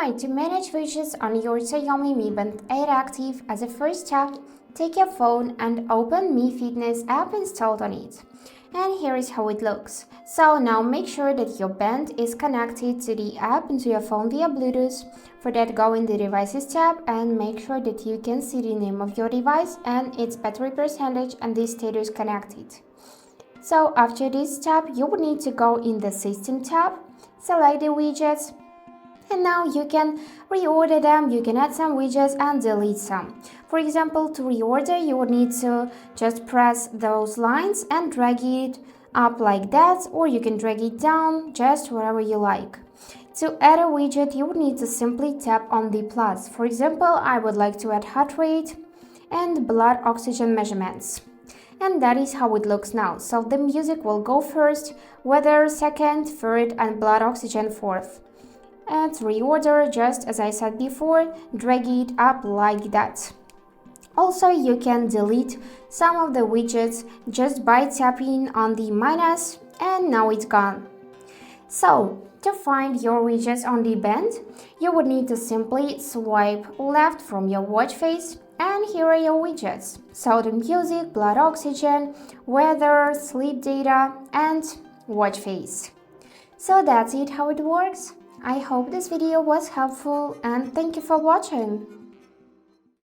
Alright, to manage widgets on your Xiaomi Mi Band 8 Active, as a first step, take your phone and open Mi Fitness app installed on it. And here is how it looks. So now make sure that your band is connected to the app and to your phone via Bluetooth. For that, go in the Devices tab and make sure that you can see the name of your device and its battery percentage and the status connected. So after this tab, you will need to go in the System tab, select the widgets, and now you can reorder them, you can add some widgets and delete some. For example, to reorder, you will need to just press those lines and drag it up like that, or you can drag it down just wherever you like. To add a widget, you will need to simply tap on the plus. For example, I would like to add heart rate and blood oxygen measurements. And that is how it looks now. So the music will go first, weather second, third, and blood oxygen fourth. And reorder, just as I said before, drag it up like that. Also, you can delete some of the widgets just by tapping on the minus, and now it's gone. So, to find your widgets on the band, you would need to simply swipe left from your watch face, and here are your widgets. So the music, blood oxygen, weather, sleep data, and watch face. So that's it how it works. I hope this video was helpful and thank you for watching.